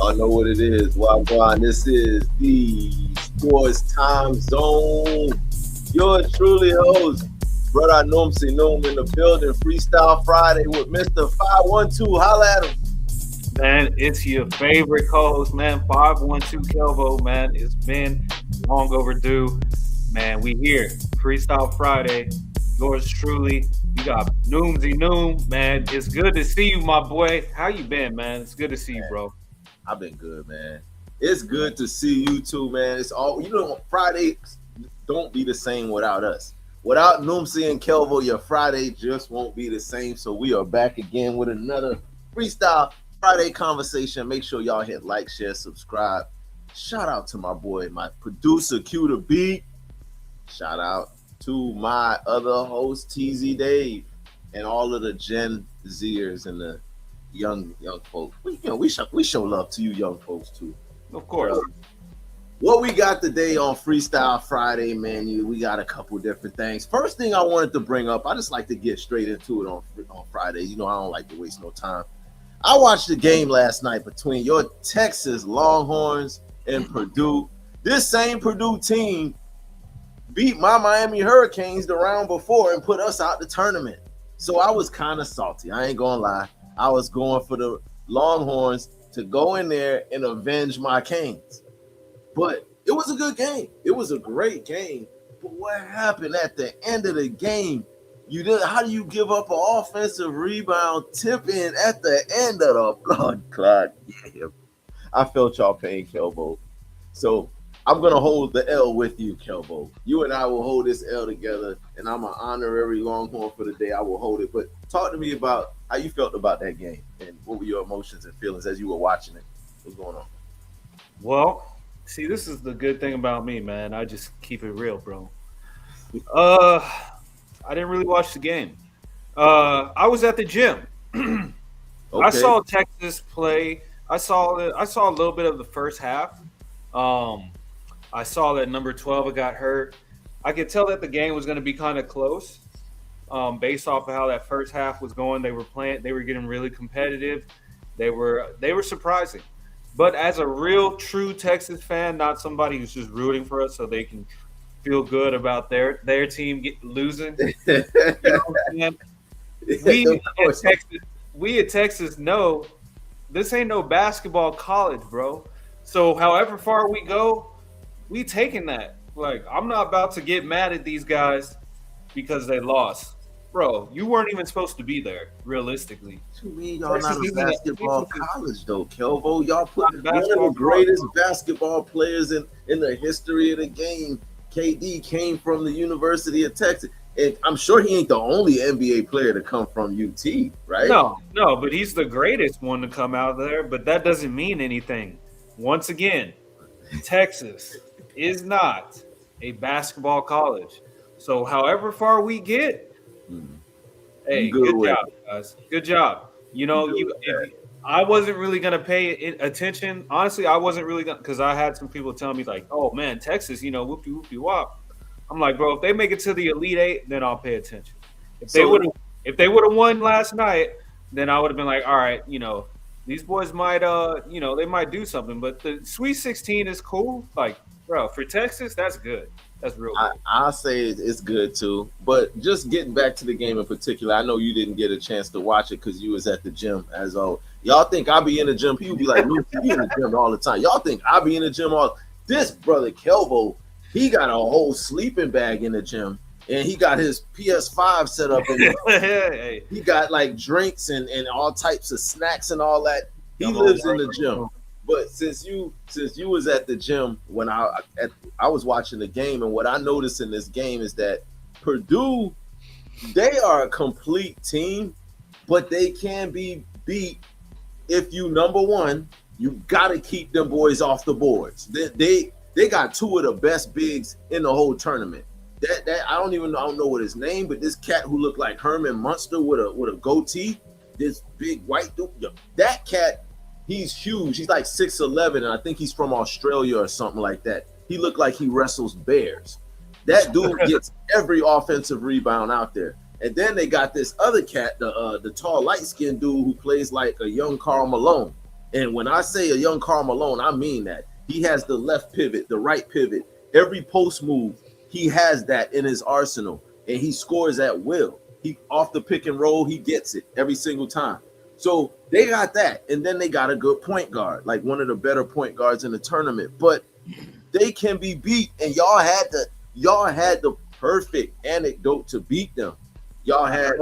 Y'all know what it is. Wagwan. This is the Sports Time Zone. Yours truly, host, brother Noomsi Noom in the building. Freestyle Friday with Mr. 512. Holla at him. Man, it's your favorite co-host, man. 512 Kelvo, man. It's been long overdue. Man, we here. Freestyle Friday. Yours truly. You got Noomsy Noom, man. It's good to see you, my boy. How you been, man? It's good to see you, bro. I've been good, man. It's good to see you too, man. It's all Fridays don't be the same without us. Without Noomsi and Kelvo, your Friday just won't be the same. So we are back again with another Freestyle Friday conversation. Make sure y'all hit like, share, subscribe. Shout out to my boy, my producer, Q the Beat. Shout out to my other host, TZ Dave, and all of the Gen Zers and the young folks. We show love to you young folks too. Of course. What we got today on Freestyle Friday, man, we got a couple different things. First thing I wanted to bring up, I just like to get straight into it on Friday. I don't like to waste no time. I watched the game last night between your Texas Longhorns and Purdue. This same Purdue team beat my Miami Hurricanes the round before and put us out the tournament. So I was kind of salty. I ain't gonna lie. I was going for the Longhorns to go in there and avenge my Canes. But it was a good game. It was a great game. But what happened at the end of the game? How do you give up an offensive rebound tip in at the end of the blood clot? Yeah. I felt y'all pain, Kelbo. So I'm going to hold the L with you, Kelbo. You and I will hold this L together, and I'm an honorary Longhorn for the day. I will hold it. But talk to me about how you felt about that game, and what were your emotions and feelings as you were watching it? What's going on? Well, see, this is the good thing about me, man. I just keep it real, bro. I didn't really watch the game. I was at the gym. Okay. I saw Texas play. I saw a little bit of the first half. I saw that number 12 got hurt. I could tell that the game was going to be kind of close, based off of how that first half was going. They were playing. They were getting really competitive. They were surprising. But as a real, true Texas fan, not somebody who's just rooting for us so they can feel good about their team losing. You know what I'm saying? We at Texas know this ain't no basketball college, bro. So however far we go, we taking that. Like, I'm not about to get mad at these guys because they lost. Bro, you weren't even supposed to be there, realistically. What you mean y'all not a basketball college, though, Kelvo? Y'all put one of the greatest basketball players in the history of the game. KD came from the University of Texas. And I'm sure he ain't the only NBA player to come from UT, right? No, but he's the greatest one to come out there, but that doesn't mean anything. Once again, Texas is not a basketball college. So however far we get, hey, good job, guys. Good job. I wasn't really going to pay attention. Honestly, I wasn't really going to, because I had some people telling me like, oh man, Texas, whoopie whoopie wop. I'm like, bro, if they make it to the Elite Eight, then I'll pay attention. If they would have won last night, then I would have been like, all right, these boys might they might do something. But the Sweet 16 is cool. Like, bro, for Texas, that's good. That's real good. I'll say it's good too. But just getting back to the game in particular, I know you didn't get a chance to watch it because you was at the gym as always. Y'all think I be in the gym? People be like, "You be in the gym all the time." Y'all think I be in the gym all? This brother Kelvo, he got a whole sleeping bag in the gym, and he got his PS5 set up in there. He got like drinks and all types of snacks and all that. He lives in the gym. But since you was at the gym when I was watching the game, and what I noticed in this game is that Purdue, they are a complete team, but they can be beat if you, number one, you got to keep them boys off the boards. They got two of the best bigs in the whole tournament. That I don't know what his name, but this cat who looked like Herman Munster with a goatee, this big white dude, that cat. He's huge. He's like 6'11", and I think he's from Australia or something like that. He looked like he wrestles bears. That dude gets every offensive rebound out there. And then they got this other cat, the tall, light-skinned dude who plays like a young Karl Malone. And when I say a young Karl Malone, I mean that. He has the left pivot, the right pivot, every post move. He has that in his arsenal, and he scores at will. He off the pick and roll, he gets it every single time. So they got that, and then they got a good point guard, like one of the better point guards in the tournament. But they can be beat, and y'all had the perfect anecdote to beat them. Y'all had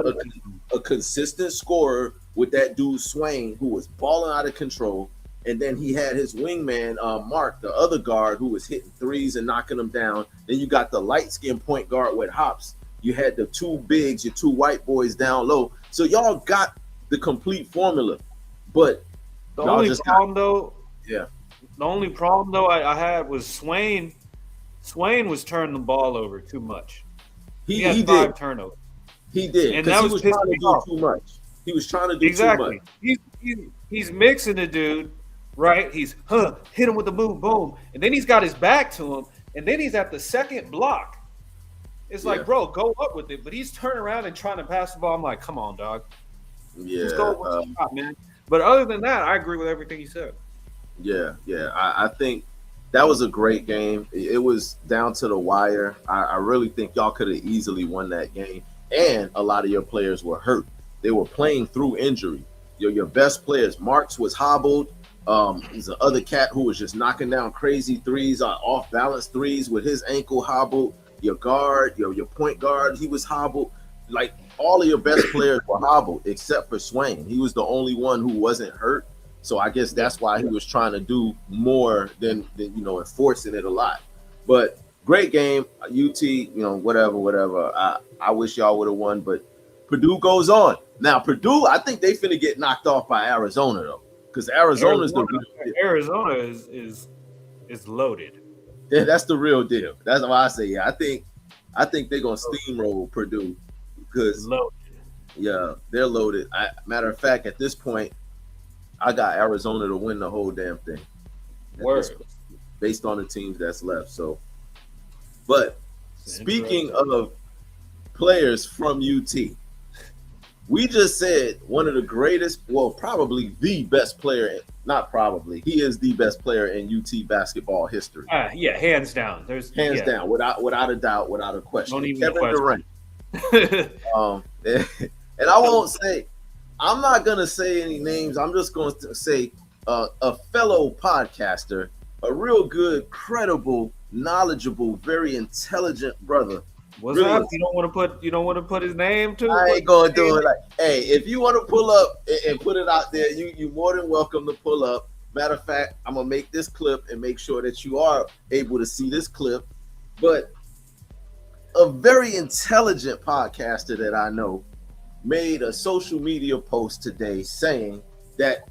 a consistent scorer with that dude Swain, who was balling out of control. And then he had his wingman, Mark, the other guard, who was hitting threes and knocking them down. Then you got the light-skinned point guard with Hops. You had the two bigs, your two white boys down low. So y'all got the complete formula. But the only problem, though, I had was Swain. Swain was turning the ball over too much. He had 5 turnovers. He did, and that was trying to do too much. He was trying to do too much. He's mixing the dude, right? He's hit him with the move, boom, and then he's got his back to him, and then he's at the second block. It's like, bro, go up with it, but he's turning around and trying to pass the ball. I'm like, come on, dog. Yeah, just go with the shot, man. But other than that, I agree with everything he said. Yeah. I think that was a great game. It was down to the wire. I really think y'all could have easily won that game. And a lot of your players were hurt. They were playing through injury. Your best players, Marks was hobbled. There's the other cat who was just knocking down crazy threes, off balance threes with his ankle hobbled. Your guard, your point guard, he was hobbled. Like all of your best players were hobbled except for Swain. He was the only one who wasn't hurt. So I guess that's why he was trying to do more than enforcing it a lot. But great game, UT. Whatever. I wish y'all would have won, but Purdue goes on. Now Purdue, I think they finna get knocked off by Arizona though, because Arizona is loaded. Yeah, that's the real deal. That's why I say, yeah, I think they're gonna steamroll Purdue because they're loaded. Matter of fact, at this point, I got Arizona to win the whole damn thing. Based on the teams that's left. So, but speaking of players from UT, we just said one of the greatest, well, probably the best player. Not probably, he is the best player in UT basketball history. Yeah, hands down. Hands down, without a doubt, without a question. Don't even Kevin Durant. And I won't say, I'm not gonna say any names. I'm just going to say a fellow podcaster, a real good, credible, knowledgeable, very intelligent brother. What's really up? You don't want to put his name to? I ain't gonna do it. Like, hey, if you want to pull up and put it out there, you more than welcome to pull up. Matter of fact, I'm gonna make this clip and make sure that you are able to see this clip. But a very intelligent podcaster that I know made a social media post today saying that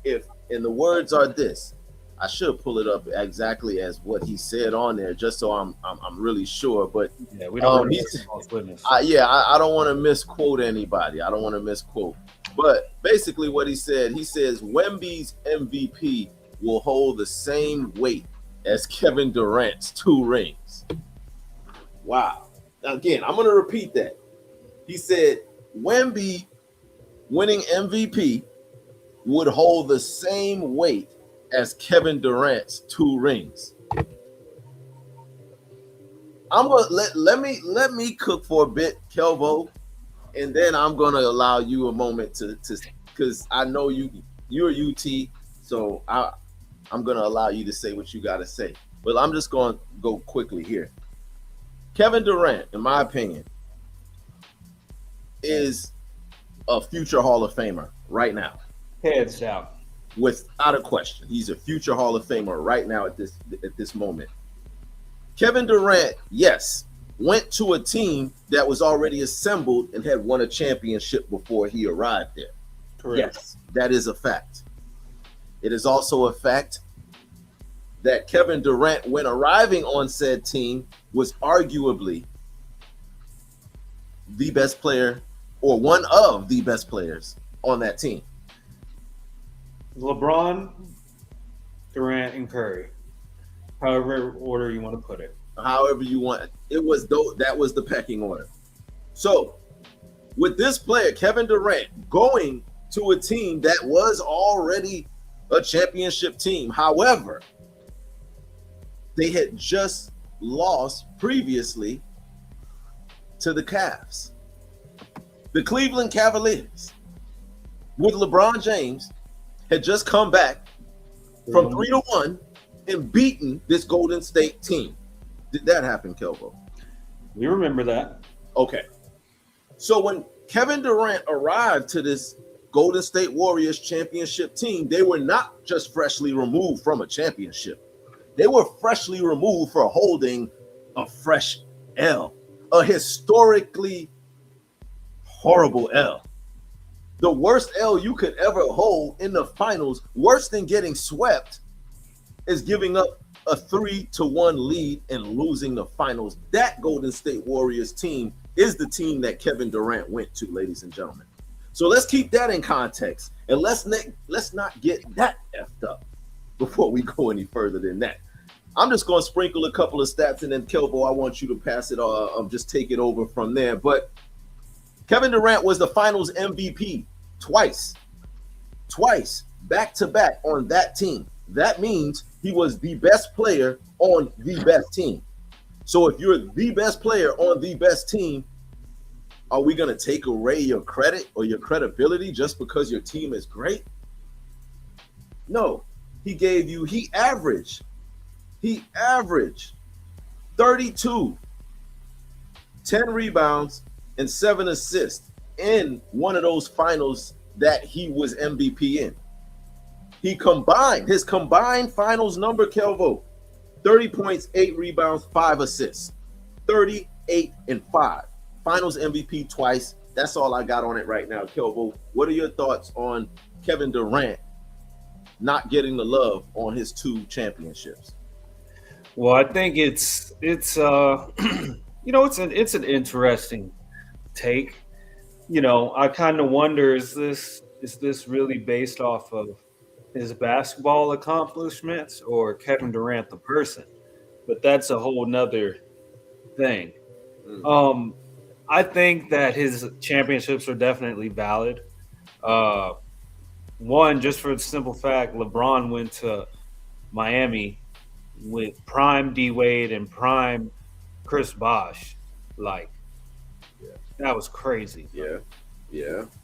and the words are this. I should pull it up exactly as what he said on there, just so I'm really sure. But yeah, we don't. I don't want to misquote anybody. I don't want to misquote. But basically, what he said, he says Wemby's MVP will hold the same weight as Kevin Durant's 2 rings. Wow. Now, again, I'm going to repeat that. He said Wemby winning MVP would hold the same weight as Kevin Durant's 2 rings. I'm gonna let me cook for a bit, Kelvo, and then I'm gonna allow you a moment to because I know you're UT, so I'm gonna allow you to say what you gotta say. But I'm just gonna go quickly here. Kevin Durant, in my opinion, is a future Hall of Famer right now. Hands down. Without a question. He's a future Hall of Famer right now at this moment. Kevin Durant, yes, went to a team that was already assembled and had won a championship before he arrived there. Correct. Yes, that is a fact. It is also a fact that Kevin Durant, when arriving on said team, was arguably the best player or one of the best players on that team. LeBron, Durant, and Curry. However order you want to put it. However you want. That was the pecking order. So, with this player, Kevin Durant, going to a team that was already a championship team. However, they had just lost previously to the Cavs. The Cleveland Cavaliers, with LeBron James, had just come back from 3-1 and beaten this Golden State team. Did that happen, Kelvo? We remember that. Okay. So when Kevin Durant arrived to this Golden State Warriors championship team, they were not just freshly removed from a championship. They were freshly removed for holding a fresh L, a historically horrible L. The worst L you could ever hold in the finals, worse than getting swept, is giving up a 3-1 lead and losing the finals. That Golden State Warriors team is the team that Kevin Durant went to, ladies and gentlemen. So let's keep that in context, and let's not get that effed up before we go any further than that. I'm just going to sprinkle a couple of stats, and then Kelbo, I want you to pass it just take it over from there. But Kevin Durant was the finals MVP twice, back to back on that team. That means he was the best player on the best team. So if you're the best player on the best team, are we going to take away your credit or your credibility just because your team is great? No, he averaged 32, 10 rebounds, and 7 assists in one of those finals that he was MVP in. His combined finals number, Kelvo, 30 points, 8 rebounds, 5 assists, 38 and 5. Finals MVP twice. That's all I got on it right now, Kelvo. What are your thoughts on Kevin Durant not getting the love on his 2 championships? Well, I think it's it's an interesting take. I kind of wonder, is this really based off of his basketball accomplishments or Kevin Durant the person? But that's a whole nother thing. I think that his championships are definitely valid. One, just for the simple fact, LeBron went to Miami with prime D Wade and prime Chris Bosh. That was crazy. Yeah.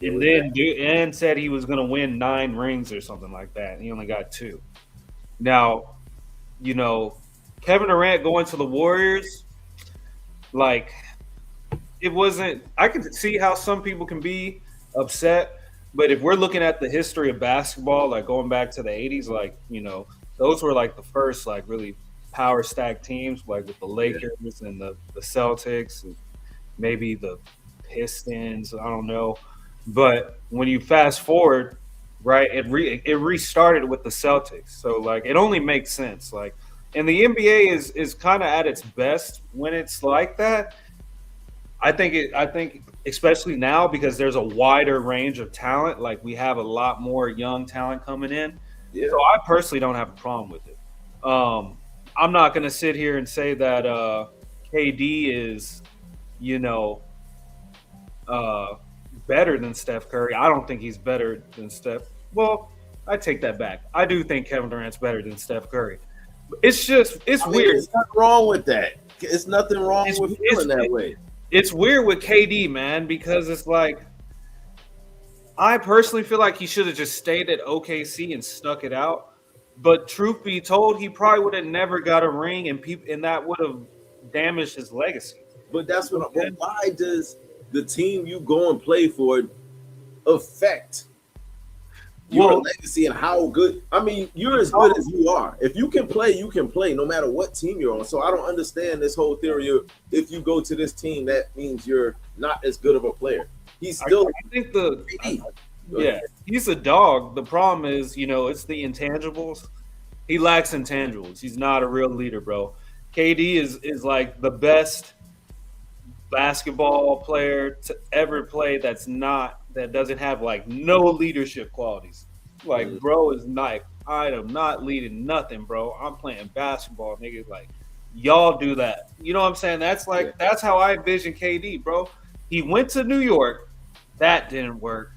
And then said he was going to win 9 rings or something like that. And he only got 2. Now, Kevin Durant going to the Warriors, it wasn't. I can see how some people can be upset, but if we're looking at the history of basketball, going back to the 80s, those were the first really power stack teams, with the Lakers and the Celtics and maybe the Pistons. I don't know. But when you fast forward, right, it restarted with the Celtics. So it only makes sense. And the NBA is kind of at its best when it's like that. I think especially now, because there's a wider range of talent, we have a lot more young talent coming in. Yeah. So I personally don't have a problem with it. I'm not going to sit here and say that KD is, better than Steph Curry. I don't think he's better than Steph. Well, I take that back. I do think Kevin Durant's better than Steph Curry. It's weird. There's nothing wrong with that. It's nothing wrong with feeling that way. It's weird with KD, man, because it's I personally feel like he should have just stayed at OKC and stuck it out. But truth be told, he probably would have never got a ring, and that would have damaged his legacy. But that's what. But why does the team you go and play for affect your legacy and how good? I mean, you're as good as you are. If you can play, you can play, no matter what team you're on. So I don't understand this whole theory of if you go to this team, that means you're not as good of a player. He's still. I think he's a dog. The problem is, it's the intangibles. He lacks intangibles. He's not a real leader, bro. KD is the best basketball player to ever play that doesn't have no leadership qualities. Bro is I am not leading nothing, bro. I'm playing basketball, nigga. Y'all do that. You know what I'm saying? That's that's how I envision KD, bro. He went to New York. That didn't work.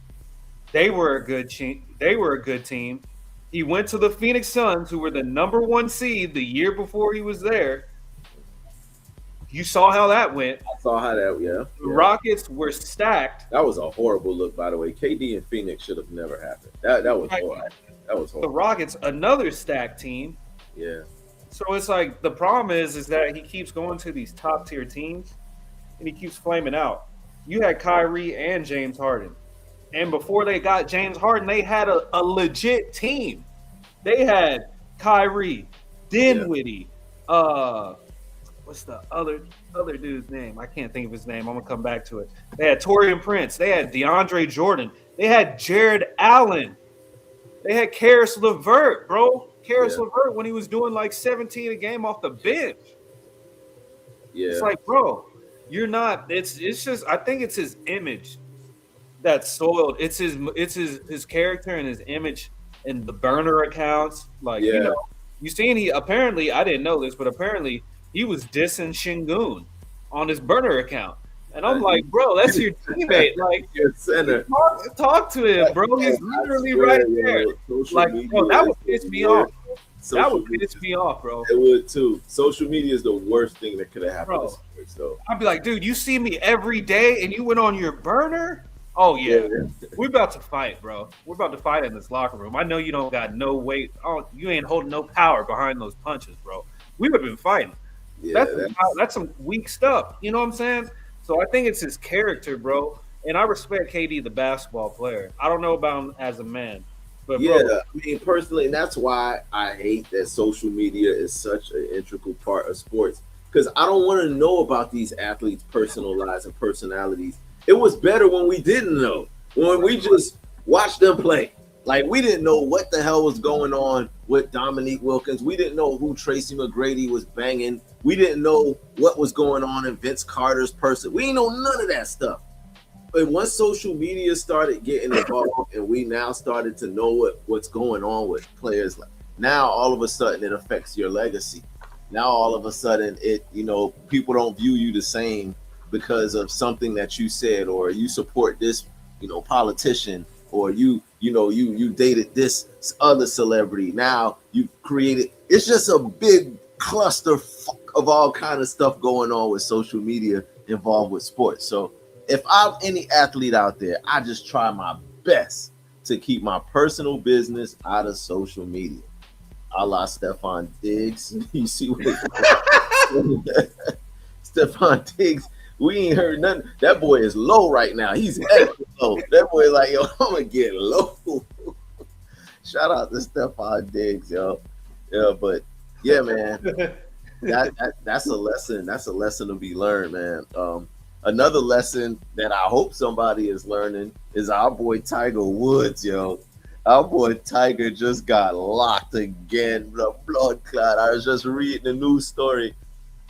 They were a good team. He went to the Phoenix Suns, who were the #1 seed the year before he was there. You saw how that went. I saw how that. Yeah. The Rockets were stacked. That was a horrible look, by the way. KD and Phoenix should have never happened. That was horrible. That was horrible. The Rockets, another stacked team. Yeah. So it's like the problem is that he keeps going to these top tier teams, and he keeps flaming out. You had Kyrie and James Harden, and before they got James Harden, they had a legit team. They had Kyrie, Dinwiddie, what's the other dude's name? I can't think of his name. I'm gonna come back to it. They had Taurean Prince. They had DeAndre Jordan. They had Jared Allen. They had Karis LeVert, bro. Karis LeVert when he was doing like 17 a game off the bench. Yeah. It's like, bro, you're not. It's just. I think it's his image that's soiled. It's his character and his image and the burner accounts. Like you seen he apparently I didn't know this, but apparently he was dissing Şengün on his burner account. And I'm like, bro, that's your teammate. Like, your center. Talk to him, bro. He's literally right there. Like, bro, that would piss me off. That would piss me off, bro. It would too. Social media is the worst thing that could have happened to sports, though. I'd be like, dude, you see me every day and you went on your burner? Oh, yeah. We're about to fight, bro. We're about to fight in this locker room. I know you don't got no weight. Oh, you ain't holding no power behind those punches, bro. We would have been fighting. Yeah, that's some weak stuff. You know what I'm saying? So I think it's his character, bro. And I respect KD, the basketball player. I don't know about him as a man. But yeah, bro, I mean, personally, and that's why I hate that social media is such an integral part of sports. Because I don't want to know about these athletes' personal lives and personalities. It was better when we didn't know. When we just watched them play. Like, we didn't know what the hell was going on with Dominique Wilkins. We didn't know who Tracy McGrady was banging. We didn't know what was going on in Vince Carter's person. We didn't know none of that stuff. But once social media started getting involved and we now started to know what's going on with players, now all of a sudden it affects your legacy. Now all of a sudden people don't view you the same because of something that you said, or you support this, politician, or you dated this other celebrity. Now you've created, it's just a big cluster of all kind of stuff going on with social media involved with sports. So if I'm any athlete out there, I just try my best to keep my personal business out of social media. A la Stephon Diggs. You see what Stephon Diggs, we ain't heard nothing. That boy is low right now. He's extra low. That boy like, yo, I'm gonna get low. Shout out to Stephon Diggs, yo. Yeah, but yeah, man. That's a lesson. That's a lesson to be learned, man. Another lesson that I hope somebody is learning is our boy Tiger Woods, yo. Our boy Tiger just got locked again. The blood clot. I was just reading the news story.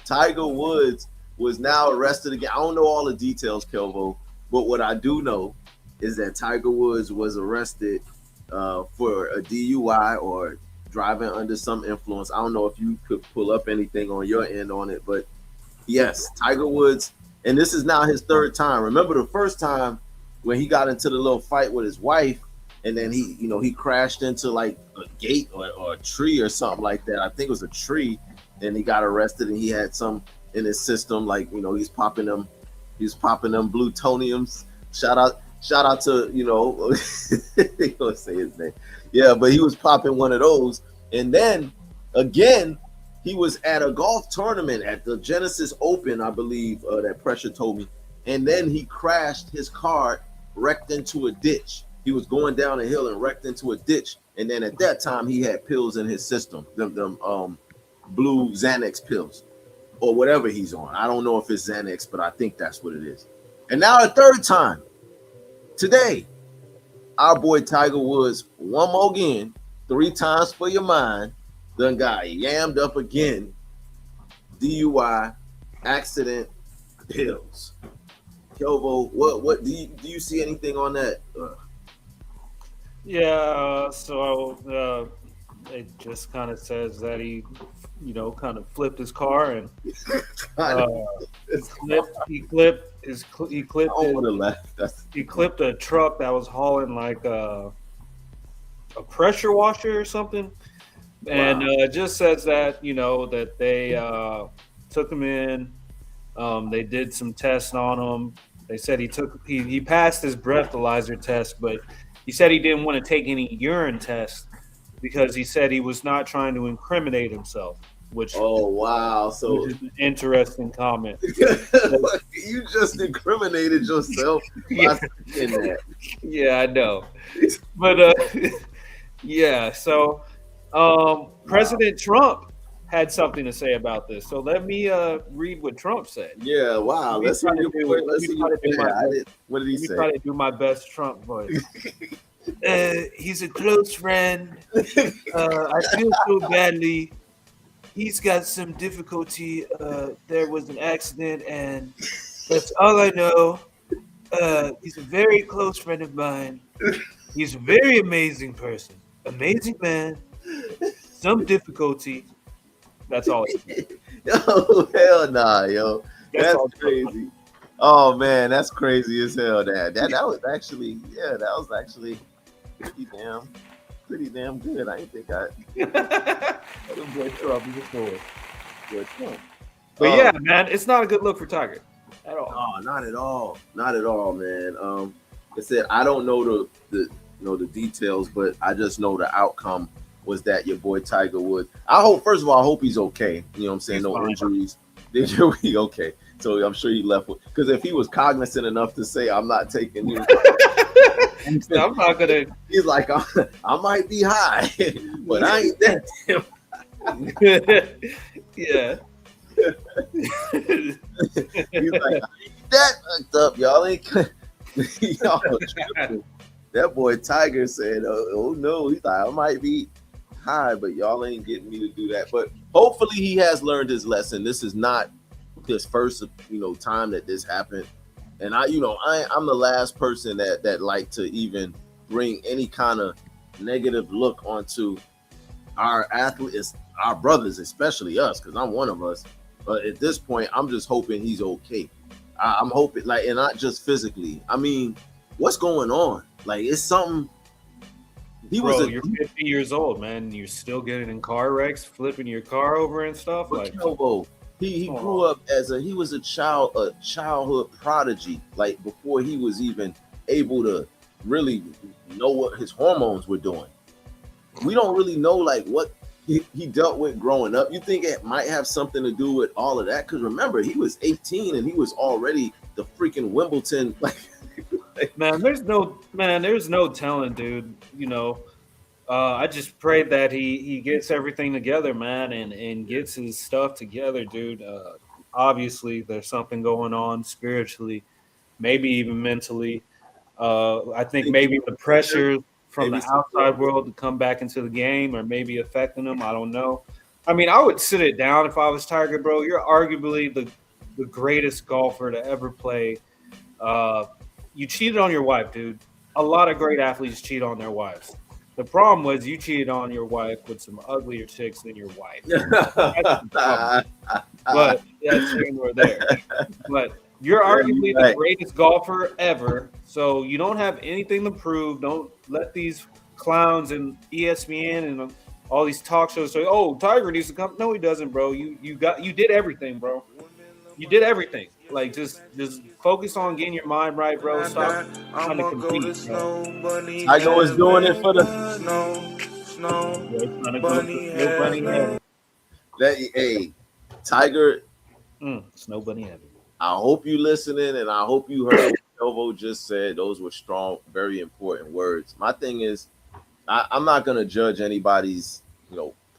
Tiger Woods was now arrested again. I don't know all the details, Kelvo, but what I do know is that Tiger Woods was arrested for a DUI or driving under some influence. I don't know if you could pull up anything on your end on it, but yes, Tiger Woods. And this is now his third time. Remember the first time when he got into the little fight with his wife, and then he crashed into like a gate or a tree or something like that. I think it was a tree, and he got arrested, and he had some in his system, like he's popping them plutoniums. Shout out to he gonna say his name. Yeah, but he was popping one of those, and then again. He was at a golf tournament at the Genesis Open, I believe, that Pressure told me. And then he crashed his car, wrecked into a ditch. He was going down a hill and wrecked into a ditch. And then at that time, he had pills in his system, them blue Xanax pills or whatever he's on. I don't know if it's Xanax, but I think that's what it is. And now a third time, today, our boy Tiger Woods, one more again, 3 times for your mind, done got yammed up again. DUI, accident, pills. Kelvo, what do you see anything on that? Yeah, so it just kind of says that he, kind of flipped his car and he clipped a truck that was hauling like a pressure washer or something, and Wow. just says that that they took him in. They did some tests on him. They said he passed his breathalyzer test, but he said he didn't want to take any urine tests because he said he was not trying to incriminate himself, which Oh wow. which So is an interesting comment. you just incriminated yourself Yeah, by saying that. yeah, I know, but yeah. So Wow. President Trump had something to say about this. So let me read what Trump said. Yeah, wow. Let me Let's try hear to your do. point. Let Let's me hear try your to do my point. I best. didn't. What did he Let me say? try to do my best Trump voice. He's a close friend. I feel so badly. He's got some difficulty. There was an accident, and that's all I know. He's a very close friend of mine. He's a very amazing person, amazing man. Some difficulty. That's all. Yo, hell nah, yo. That's That's all. crazy. Oh man, that's crazy as hell. That was actually, yeah, that was actually pretty damn pretty damn good. I didn't think I Little boy Trump is a fool. would. But yeah, Oh man, it's not a good look for Tiger at all. no, not at all. Not at all, man. I said I don't know the details, but I just know the outcome was that your boy Tiger Woods. I hope first of all, I hope he's okay. You know what I'm saying? He's No fine. injuries. Did you be okay? So I'm sure he left with because if he was cognizant enough to say I'm not taking you, So I'm not gonna. he's like I might be high, but I ain't that damn. Yeah. He's like I ain't that fucked up, y'all ain't. Y'all tripping. That boy Tiger said, oh no, he's like, I might be high, but y'all ain't getting me to do that. But hopefully he has learned his lesson. This is not his first, time that this happened. And I'm the last person that like to even bring any kind of negative look onto our athletes, our brothers, especially us, because I'm one of us. But at this point, I'm just hoping he's okay. I'm hoping, like, and not just physically. I mean, what's going on? Like, it's something. He was Bro, a you're 50 years old, man. You're still getting in car wrecks, flipping your car over and stuff. but Like, Kelbo. He come grew on. up as he was a childhood prodigy. Like before he was even able to really know what his hormones were doing. We don't really know like what he dealt with growing up. You think it might have something to do with all of that? Because remember, he was 18 and he was already the freaking Wimbledon. There's no telling, dude. I just pray that he gets everything together, man, and gets his stuff together, dude. Obviously, there's something going on spiritually, maybe even mentally. I think Think he maybe was the pressured, pressure from maybe the some outside drugs. world to come back into the game, or maybe affecting him. I don't know. I mean, I would sit it down if I was Tiger, bro. You're arguably the greatest golfer to ever play. Uh, you cheated on your wife, dude. A lot of great athletes cheat on their wives. The problem was you cheated on your wife with some uglier chicks than your wife. That's the problem. But that's here nor there. But you're Yeah, you're arguably the right. greatest golfer ever. So you don't have anything to prove. Don't let these clowns and ESPN and all these talk shows say, "Oh, Tiger needs to come." No, he doesn't, bro. You did everything, bro. You did everything. Like just focus on getting your mind right, When bro. I Stop die, trying to I'ma go to compete, bro. Snow Bunny Tiger was doing it Heaven. for the You're Snow trying to go to Bunny Snow Bunny Heaven. Heaven. that. Hey, Tiger, Snow Bunny Heaven. I hope you listening, and I hope you heard what Kelvo just said. Those were strong, very important words. My thing is, I'm not gonna judge anybody's,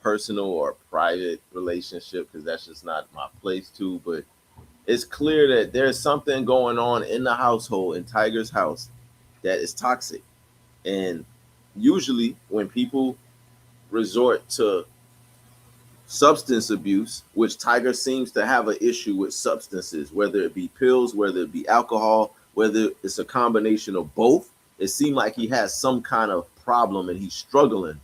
personal or private relationship because that's just not my place to. But it's clear that there's something going on in the household in Tiger's house that is toxic, and usually when people resort to substance abuse, which Tiger seems to have an issue with substances, whether it be pills, whether it be alcohol, whether it's a combination of both. It seemed like he has some kind of problem and he's struggling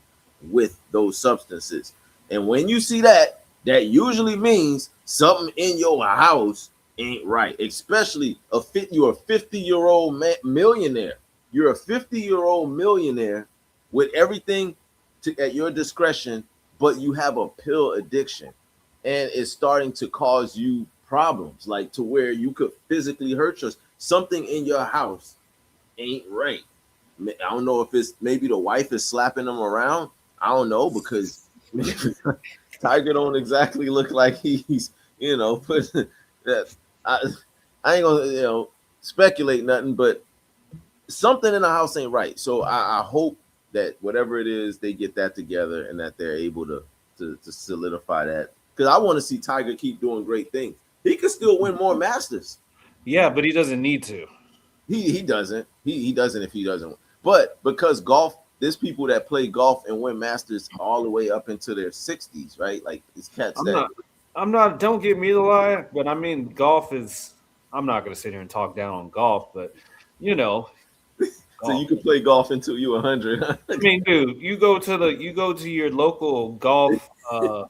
with those substances. And when you see that, that usually means something in your house ain't right. Especially you're a 50-year-old millionaire. You're a 50-year-old millionaire with everything at your discretion, but you have a pill addiction, and it's starting to cause you problems, like to where you could physically hurt yourself. Something in your house ain't right. I don't know if it's maybe the wife is slapping them around. I don't know because Tiger don't exactly look like he's but I, I ain't gonna speculate nothing, but something in the house ain't right. So I hope that whatever it is, they get that together and that they're able to solidify that. Because I want to see Tiger keep doing great things. He could still win more Masters. Yeah, but he doesn't need to. He doesn't. He doesn't if he doesn't. But because golf, there's people that play golf and win Masters all the way up into their 60s, right? Like these cats I'm not. Don't get me to lie, but I mean, golf is. I'm not going to sit here and talk down on golf, but so you can play golf until you're 100. I mean, dude, you go to your local golf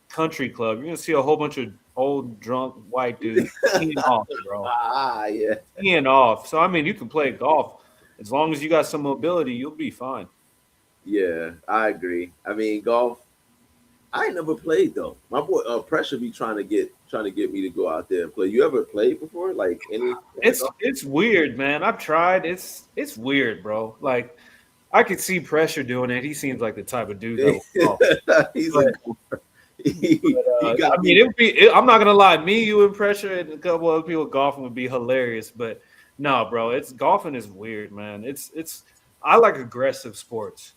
country club, you're gonna see a whole bunch of old drunk white dudes teeing off, bro. Yeah, teeing off. So I mean, you can play golf as long as you got some mobility, you'll be fine. Yeah, I agree. I mean, golf. I ain't never played though. My boy Pressure be trying to get me to go out there and play. You ever played before? Like any? It's weird, man. I've tried. It's weird, bro. Like I could see Pressure doing it. He seems like the type of dude that he's I mean, it would be. I'm not gonna lie. Me, you, and Pressure, and a couple other people golfing would be hilarious. But no, bro. Golfing is weird, man. It's. I like aggressive sports.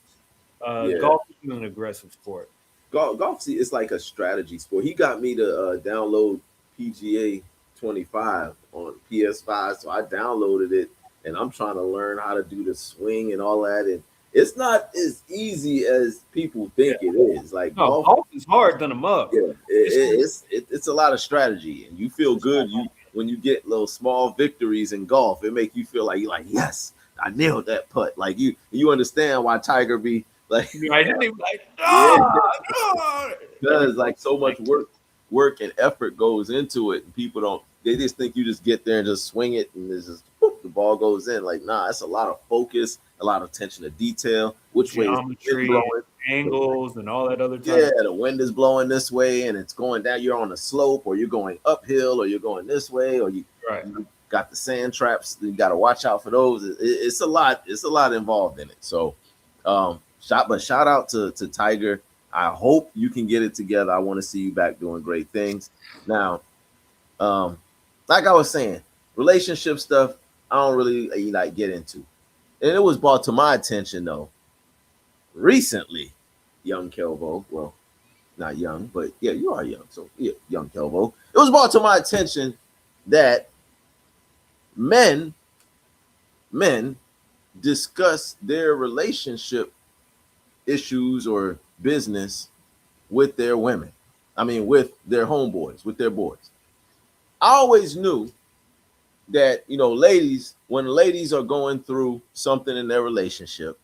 Golf is an aggressive sport. Golf, see, it's like a strategy sport. He got me to download PGA 25 on PS5, so I downloaded it, and I'm trying to learn how to do the swing and all that. And it's not as easy as people think it is. Like golf is hard than a mug. Yeah, it's a lot of strategy, and you feel good when you get little small victories in golf. It make you feel like you're like, yes, I nailed that putt. Like you understand why Tiger be. Like, I didn't even because like so much work and effort goes into it, and people they just think you just get there and just swing it and it's just whoop, the ball goes in. Like, nah, it's a lot of focus, a lot of attention to detail, which way is blowing, angles and all that other stuff. Yeah, the wind is blowing this way and it's going down. You're on a slope, or you're going uphill, or you're going this way, or you got the sand traps. You got to watch out for those. It's a lot. It's a lot involved in it. So, shout out to Tiger. I hope you can get it together. I want to see you back doing great things. Now, like I was saying, relationship stuff I don't really like get into. And it was brought to my attention though recently, young Kelvo. Well, not young, but yeah, you are young. So yeah, young Kelvo. It was brought to my attention that men discuss their relationship issues or business with their women. I mean, with their homeboys, with their boys. I always knew that, ladies, when ladies are going through something in their relationship,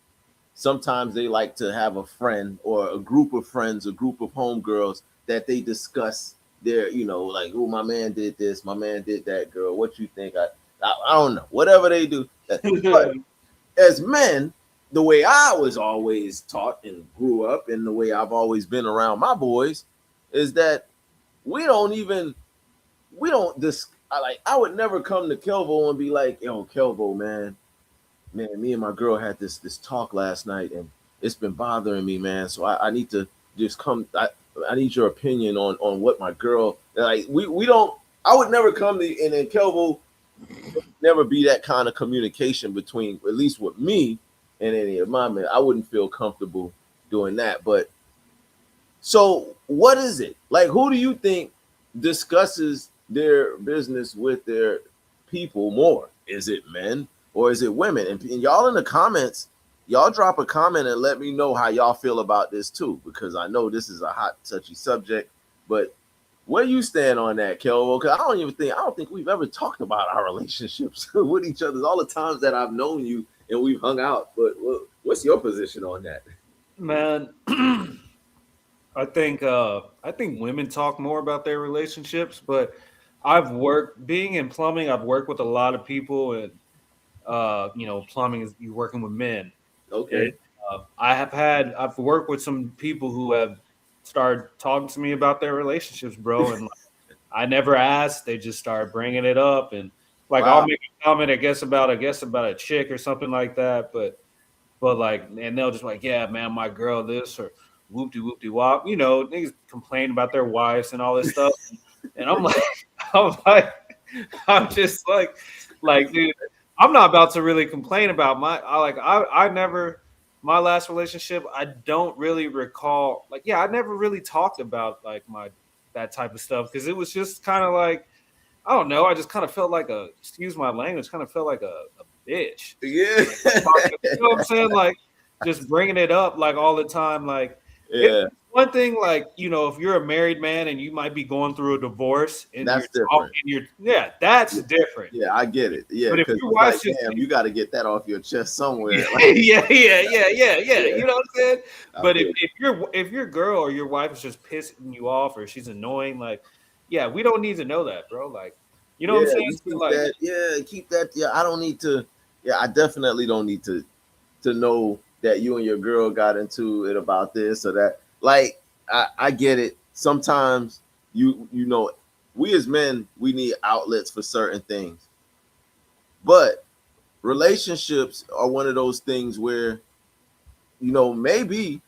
sometimes they like to have a friend or a group of friends, a group of homegirls that they discuss their, like, oh, my man did this, my man did that, girl. What you think? I don't know. Whatever they do. But as men, the way I was always taught and grew up, and the way I've always been around my boys, is that I would never come to Kelvo and be like, yo, Kelvo, man, me and my girl had this talk last night, and it's been bothering me, man. So I need to just come. I need your opinion on what my girl, like. We don't. I would never come to, and then Kelvo never be that kind of communication between, at least with me and any of my men. I wouldn't feel comfortable doing that. But so what is it? Like, who do you think discusses their business with their people more? Is it men or is it women? And y'all in the comments, y'all drop a comment and let me know how y'all feel about this too, because I know this is a hot, touchy subject. But where you stand on that, Kelvo? Because I don't think we've ever talked about our relationships with each other. All the times that I've known you and we've hung out. But what's your position on that? Man, I think women talk more about their relationships, but being in plumbing, I've worked with a lot of people, and plumbing is you working with men. Okay. I've worked with some people who have started talking to me about their relationships, bro, and I never asked. They just started bringing it up, and like I'll Wow. make a comment, I guess about a chick or something like that, but like, and they'll just like, yeah, man, my girl, this or whoopty whoopty wop, niggas complain about their wives and all this stuff, and I'm like, I'm like, I'm just like, dude, I'm not about to really complain about I never. My last relationship, I don't really recall. Like, yeah, I never really talked about like that type of stuff because it was just kind of like I don't know. I just kind of felt like excuse my language, kind of felt like a bitch. Yeah. You know what I'm saying? Like, just bringing it up like all the time. Like, Yeah. it's one thing, like, if you're a married man and you might be going through a divorce and That's you're different. talking, that's different. Yeah, I get it. Yeah, But if because your it's wife's like, just damn, you got to get that off your chest somewhere. yeah. You know what I'm saying? I But feel if your girl or your wife is just pissing you off or she's annoying, like, yeah, we don't need to know that, bro. Like, you know what I'm yeah, saying? you So, keep like, that. Yeah, keep that. Yeah, I don't need to. Yeah, I definitely don't need to know that you and your girl got into it about this or that. Like, I get it. Sometimes you know, we as men we need outlets for certain things, but relationships are one of those things where maybe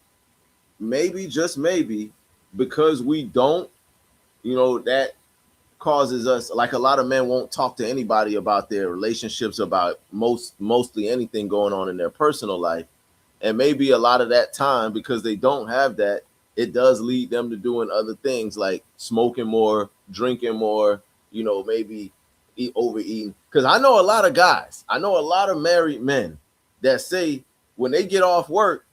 just maybe because we don't, that causes us, like, a lot of men won't talk to anybody about their relationships, about mostly anything going on in their personal life. And maybe a lot of that time, because they don't have that, it does lead them to doing other things like smoking more, drinking more, maybe overeating. Because I know a lot of guys, I know a lot of married men that say when they get off work,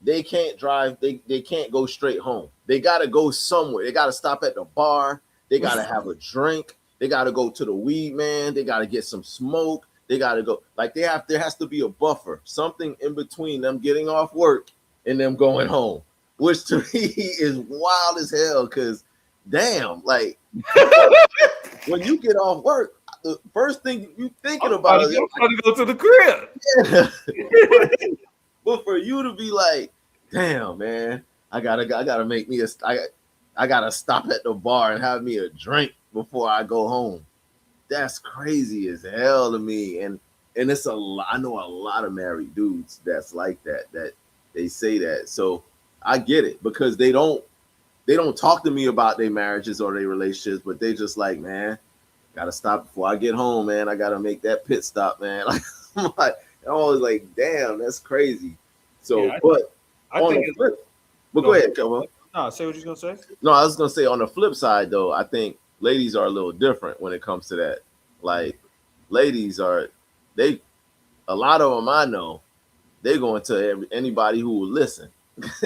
they can't drive, they can't go straight home. They got to go somewhere. They got to stop at the bar. They got to have a drink. They got to go to the weed man. They got to get some smoke. They got to go. Like, there has to be a buffer, something in between them getting off work and them going home, which to me is wild as hell. Because damn, like, when you get off work, the first thing you thinking about is I'm trying to go to the crib. yeah. But for you to be like, damn, man, I gotta make me I gotta stop at the bar and have me a drink before I go home. That's crazy as hell to me. And it's a lot. I know a lot of married dudes that's like that they say that. So I get it, because they don't talk to me about their marriages or their relationships, but they just like, man, gotta stop before I get home, man. I gotta make that pit stop, man. Like, I'm always like, damn, that's crazy. So, Yeah, but I on think the flip, but go ahead, come on. No, say what you're gonna say. No, I was gonna say, on the flip side though, I think ladies are a little different when it comes to that. Like, ladies are, they, a lot of them I know, they going to anybody who will listen.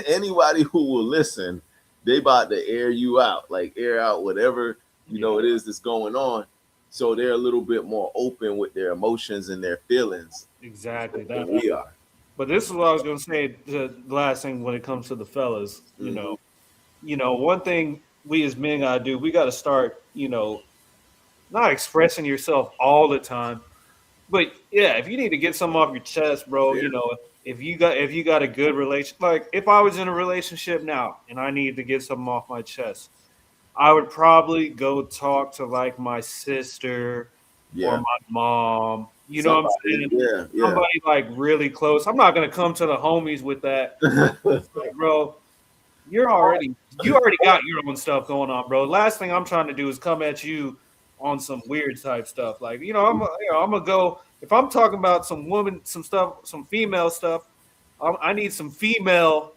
Anybody who will listen, they about to air you out, like air out whatever it is that's going on. So they're a little bit more open with their emotions and their feelings Exactly than that. we are. But this is what I was gonna say. The last thing when it comes to the fellas, one thing we as men gotta do, we gotta start, not expressing yourself all the time, but yeah, if you need to get something off your chest, bro, Yeah. if you got a good relation, like if I was in a relationship now and I needed to get something off my chest, I would probably go talk to like my sister or Yeah. my mom. You know what I'm saying? Yeah. Somebody like really close. I'm not gonna come to the homies with that. Like, bro, you already got your own stuff going on, bro. Last thing I'm trying to do is come at you on some weird type stuff. Like, I'm gonna go if I'm talking about some woman, some stuff, some female stuff. I need some female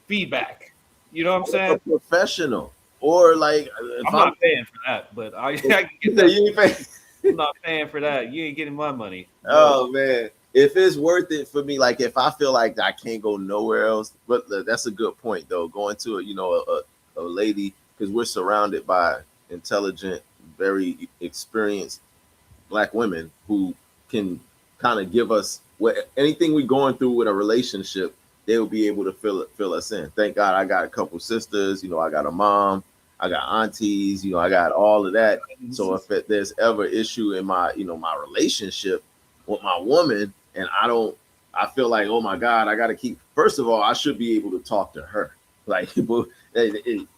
feedback. You know what I'm A saying? professional, or like, if I'm not paying for that, but I can get you that. ain't paying. I'm not paying for that. You ain't getting my money. Oh man, if it's worth it for me, like if I feel like I can't go nowhere else, but that's a good point though. Going to a lady, because we're surrounded by intelligent, very experienced Black women who can kind of give us what anything we're going through with a relationship. They will be able to fill us in. Thank God I got a couple sisters. I got a mom. I got aunties. I got all of that. So if there's ever issue in my my relationship with my woman, and I don't I feel like, oh my God, I got to keep. First of all, I should be able to talk to her. Like, but,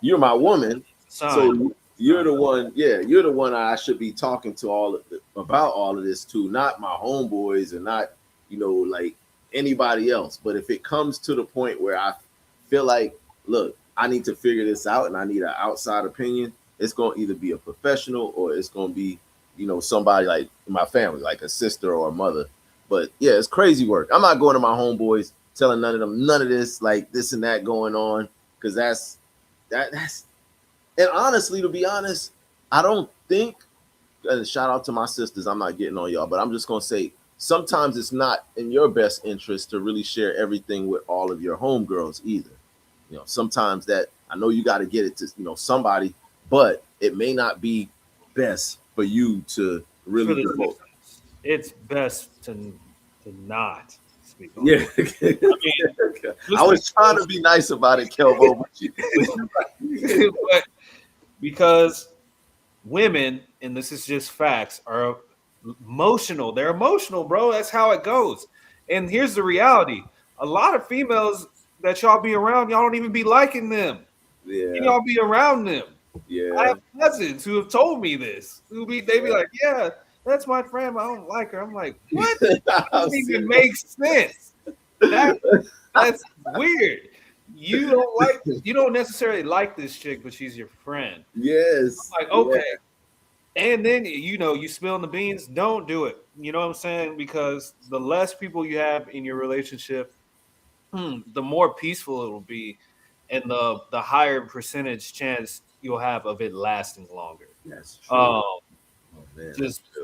you're my woman, so you're the one. Yeah, you're the one I should be talking to about all of this to, not my homeboys and not, like anybody else. But if it comes to the point where I feel like, look, I need to figure this out and I need an outside opinion, it's going to either be a professional or it's going to be, somebody like my family, like a sister or a mother. But yeah, it's crazy work. I'm not going to my homeboys telling none of them none of this, like this and that going on, because that's and honestly, to be honest, I don't think, and shout out to my sisters, I'm not getting on y'all, but I'm just gonna say sometimes it's not in your best interest to really share everything with all of your homegirls either. Sometimes that, I know you got to get it to somebody, but it may not be best for you to really devote. It's best to not speak on. Yeah, I was trying to be nice about it, Kelvo, but because women, and this is just facts, are emotional. They're emotional, bro. That's how it goes. And here's the reality: a lot of females that y'all be around, y'all don't even be liking them. Yeah, y'all be around them. Yeah, I have cousins who have told me this. They be like, yeah, that's my friend, I don't like her. I'm like, what? That doesn't even make sense. That's weird. You don't necessarily like this chick, but she's your friend. Yes. I'm like, okay. Yeah. And then you spill the beans, don't do it. You know what I'm saying? Because the less people you have in your relationship, the more peaceful it will be, and the higher percentage chance you'll have of it lasting longer. That's true.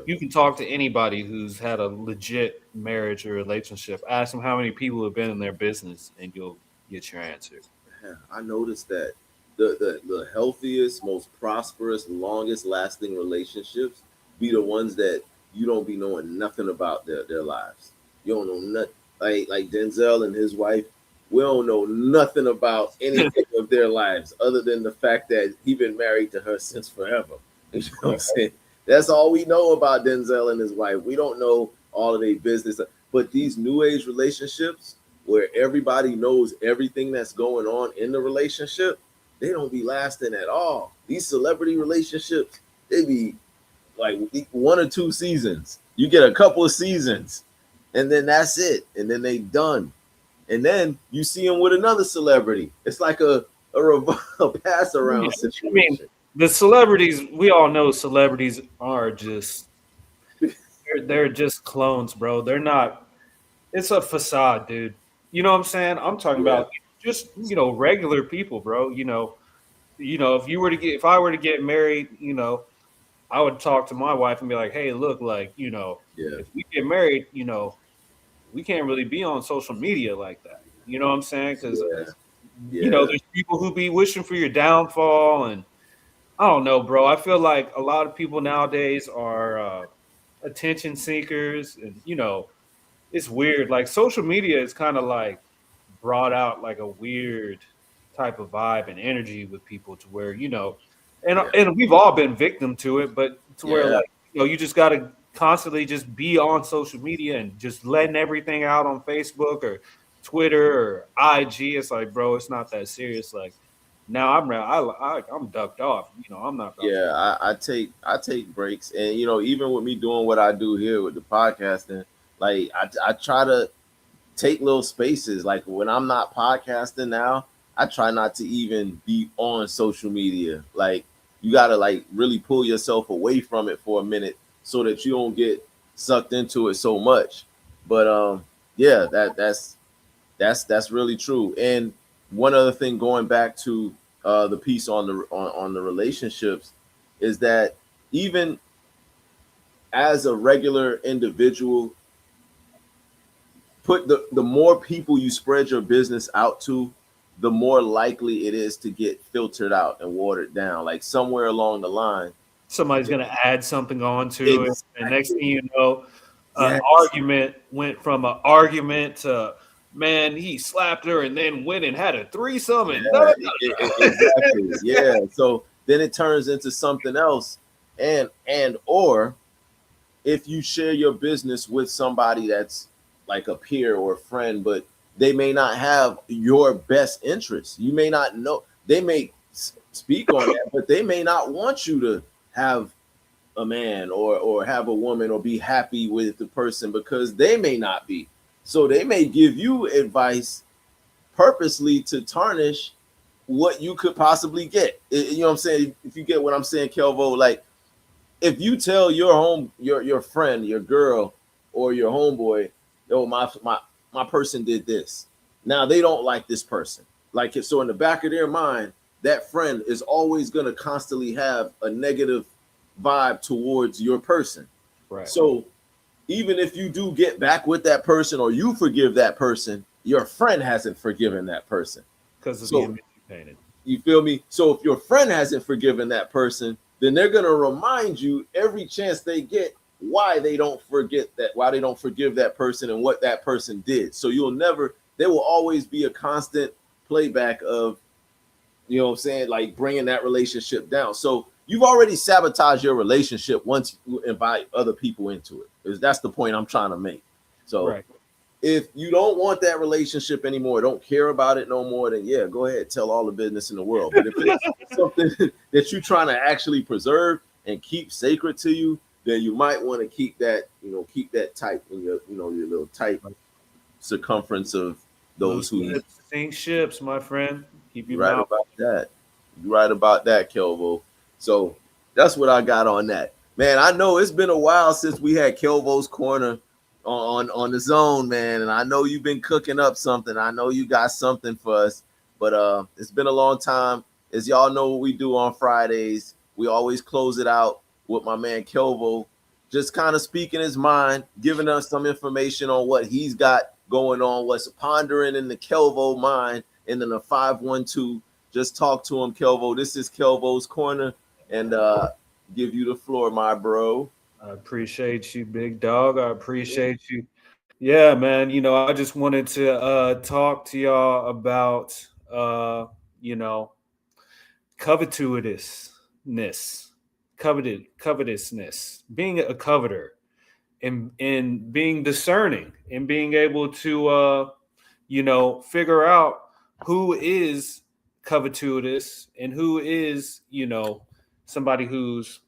You can talk to anybody who's had a legit marriage or relationship. Ask them how many people have been in their business, and you'll get your answer. Yeah, I noticed that the healthiest, most prosperous, longest lasting relationships be the ones that you don't be knowing nothing about their lives. You don't know nothing. Like Denzel and his wife, we don't know nothing about anything of their lives other than the fact that he been married to her since forever. You know what I'm saying? That's all we know about Denzel and his wife. We don't know all of their business. But these new age relationships where everybody knows everything that's going on in the relationship, they don't be lasting at all. These celebrity relationships, they be like 1 or 2 seasons. You get a couple of seasons, and then that's it. And then they done. And then you see them with another celebrity. It's like a pass around situation. I mean, the celebrities, we all know celebrities are just they're just clones, bro. They're not. It's a facade, dude. You know what I'm saying? I'm talking about just regular people, bro. If I were to get married, I would talk to my wife and be like, hey, look, like, if we get married, we can't really be on social media like that. You know what I'm saying? Because there's people who be wishing for your downfall, and I don't know, bro. I feel like a lot of people nowadays are attention seekers, and it's weird. Like social media is kind of like brought out like a weird type of vibe and energy with people to where and we've all been victim to it, but to where like you just got to constantly just be on social media and just letting everything out on Facebook or Twitter or IG. It's like, bro, it's not that serious. Like now I'm ducked off. I'm not. I take breaks, and even with me doing what I do here with the podcasting, like I try to take little spaces. Like when I'm not podcasting now, I try not to even be on social media. Like you gotta like really pull yourself away from it for a minute so that you don't get sucked into it so much. But that's really true. And one other thing, going back to the piece on the relationships, is that even as a regular individual, the more people you spread your business out to, the more likely it is to get filtered out and watered down. Like somewhere along the line, somebody's going to add something on to it. And next thing you know, an argument went from an argument to, man, he slapped her and then went and had a threesome. And exactly. Yeah. So then it turns into something else. Or if you share your business with somebody that's like a peer or a friend, but they may not have your best interest. You may not know. They may speak on that, but they may not want you to have a man or have a woman or be happy with the person because they may not be. So they may give you advice purposely to tarnish what you could possibly get. You know what I'm saying? If you get what I'm saying, Kelvo, like if you tell your friend, your girl, or your homeboy, oh my person did this. Now they don't like this person. Like so in the back of their mind, that friend is always going to constantly have a negative vibe towards your person. Right. So even if you do get back with that person or you forgive that person, your friend hasn't forgiven that person because of the image you painted. You feel me? So if your friend hasn't forgiven that person, then they're going to remind you every chance they get why they don't forgive that person and what that person did. So there will always be a constant playback of, you know what I'm saying, like bringing that relationship down. So you've already sabotaged your relationship once you invite other people into it. That's the point I'm trying to make. So right. If you don't want that relationship anymore, don't care about it no more, then yeah, go ahead, tell all the business in the world. But if it's something that you're trying to actually preserve and keep sacred to you, then you might want to keep that tight in your little tight circumference of those who sink ships, my friend. Keep your right mouth. About that. You're right about that, Kelvo. So that's what I got on that. Man, I know it's been a while since we had Kelvo's Corner on the zone, man, and I know you've been cooking up something. I know you got something for us, but it's been a long time. As y'all know what we do on Fridays, we always close it out with my man Kelvo just kind of speaking his mind, giving us some information on what he's got going on, what's pondering in the Kelvo mind, and then the 512. Just talk to him, Kelvo. This is Kelvo's Corner, and give you the floor, my bro. I appreciate you, big dog. I appreciate you. Yeah, man. I just wanted to talk to y'all about, covetousness, being a coveter, and being discerning, and being able to, figure out who is covetous and who is, somebody who's,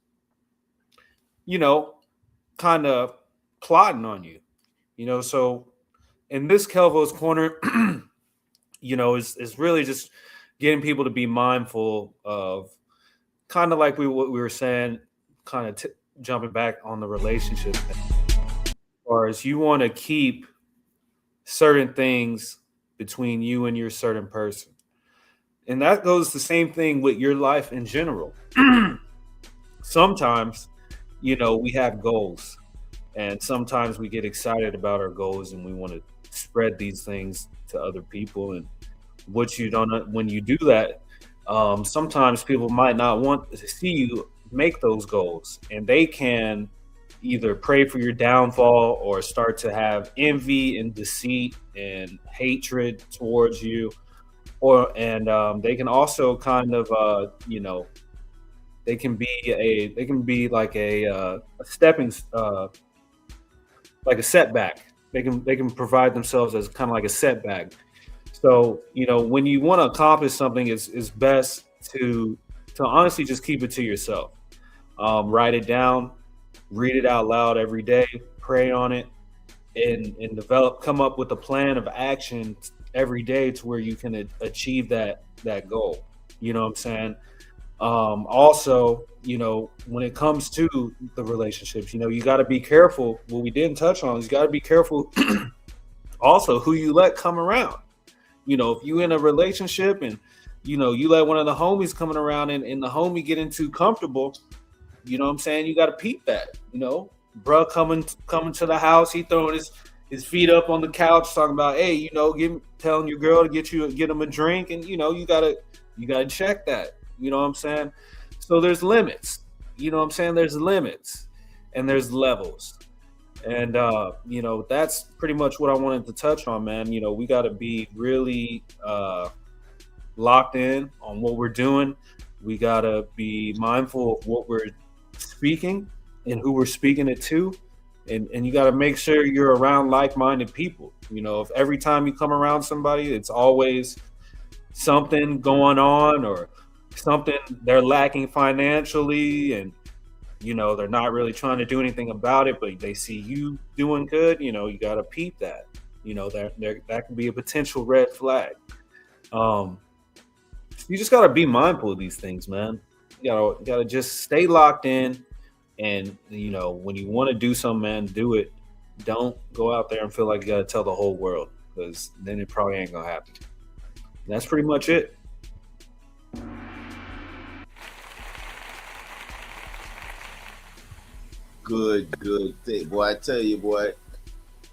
kind of plotting on you, so in this Kelvo's Corner, is really just getting people to be mindful of kind of like what we were saying, kind of jumping back on the relationship. As far as you want to keep certain things between you and your certain person. And that goes the same thing with your life in general. Sometimes, we have goals, and sometimes we get excited about our goals and we want to spread these things to other people. And when you do that, sometimes people might not want to see you make those goals, and they can either pray for your downfall or start to have envy and deceit and hatred towards you, and they can also kind of they can be like a stepping like a setback. They can provide themselves as kind of like a setback. So when you want to accomplish something, it's best to honestly just keep it to yourself. Write it down, read it out loud every day, pray on it, and come up with a plan of action every day to where you can achieve that goal. You know what I'm saying? Also, when it comes to the relationships, you got to be careful. What we didn't touch on is you got to be careful also who you let come around. If you in a relationship and, you let one of the homies coming around and the homie getting too comfortable, you know what I'm saying? You got to peep that, bruh coming to the house. He throwing his feet up on the couch talking about, hey, telling your girl to get him a drink. And, you got to check that. You know what I'm saying? So there's limits. You know what I'm saying? There's limits and there's levels. And, that's pretty much what I wanted to touch on, man. We got to be really locked in on what we're doing. We got to be mindful of what we're speaking and who we're speaking it to. and you got to make sure you're around like-minded people. If every time you come around somebody, it's always something going on or something they're lacking financially, and they're not really trying to do anything about it, but they see you doing good. You got to peep that. That can be a potential red flag. You just got to be mindful of these things, man. You gotta just stay locked in, and when you want to do something, man, do it. Don't go out there and feel like you got to tell the whole world, because then it probably ain't gonna happen. And that's pretty much it. Good thing, boy. I tell you, boy,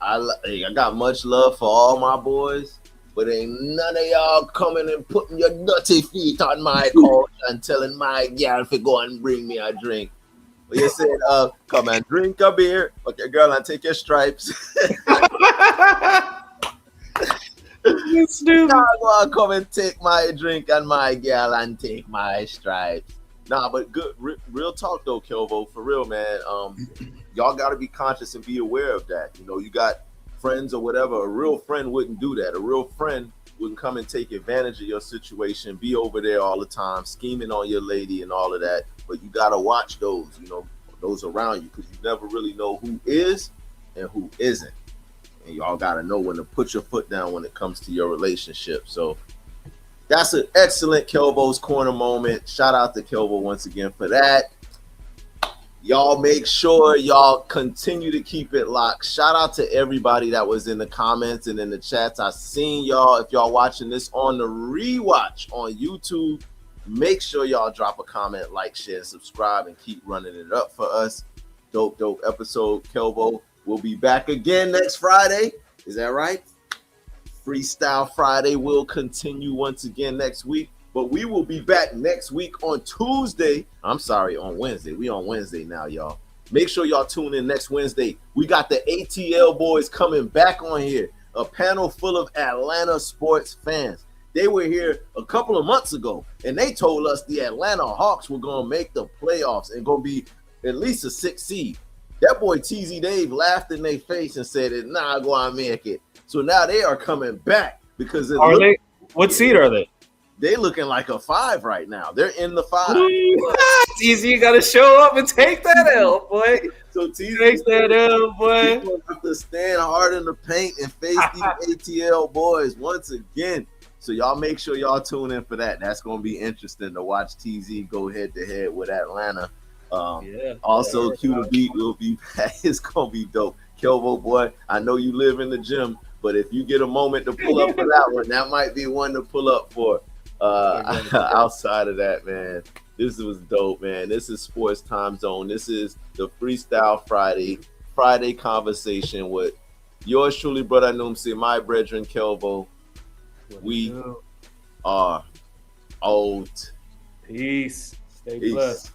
I got much love for all my boys, but ain't none of y'all coming and putting your dirty feet on my couch and telling my gal to go and bring me a drink. But you said, come and drink a beer. Okay, girl, and take your stripes. You stupid. Y'all go and come and take my drink and my gal and take my stripes. Nah, but good, real talk though, Kelvo, for real, man. Y'all got to be conscious and be aware of that. You got friends or whatever. A real friend wouldn't do that. A real friend wouldn't come and take advantage of your situation, be over there all the time, scheming on your lady and all of that. But you got to watch those, those around you, because you never really know who is and who isn't. And y'all got to know when to put your foot down when it comes to your relationship. So that's an excellent Kelvo's Corner moment. Shout out to Kelvo once again for that. Y'all make sure y'all continue to keep it locked. Shout out to everybody that was in the comments and in the chats. I seen y'all. If y'all watching this on the rewatch on YouTube, make sure y'all drop a comment, like, share, subscribe, and keep running it up for us. Dope episode, Kelvo. We'll be back again next Friday. Is that right? Freestyle Friday will continue once again next week. But we will be back next week on Tuesday. I'm sorry, on Wednesday. We on Wednesday now, y'all. Make sure y'all tune in next Wednesday. We got the ATL boys coming back on here. A panel full of Atlanta sports fans. They were here a couple of months ago, and they told us the Atlanta Hawks were going to make the playoffs and going to be at least a 6th seed. That boy TZ Dave laughed in their face and said, "Nah, go on, make it." So now they are coming back because what seed are they? They looking like a 5 right now. They're in the 5. TZ, you got to show up and take that L, boy. So TZ takes that L, boy. People have to stand hard in the paint and face these ATL boys once again. So y'all make sure y'all tune in for that. That's going to be interesting to watch TZ go head to head with Atlanta. Also, Q the Beat will be back. It's going to be dope. Kelvo, boy, I know you live in the gym, but if you get a moment to pull up for that one, that might be one to pull up for. Outside of that, man, this was dope, man. This is Sports Time Zone. This is the Freestyle Friday conversation with yours truly, brother Noomsi, my brethren Kelvo. We are out. Peace. Stay blessed.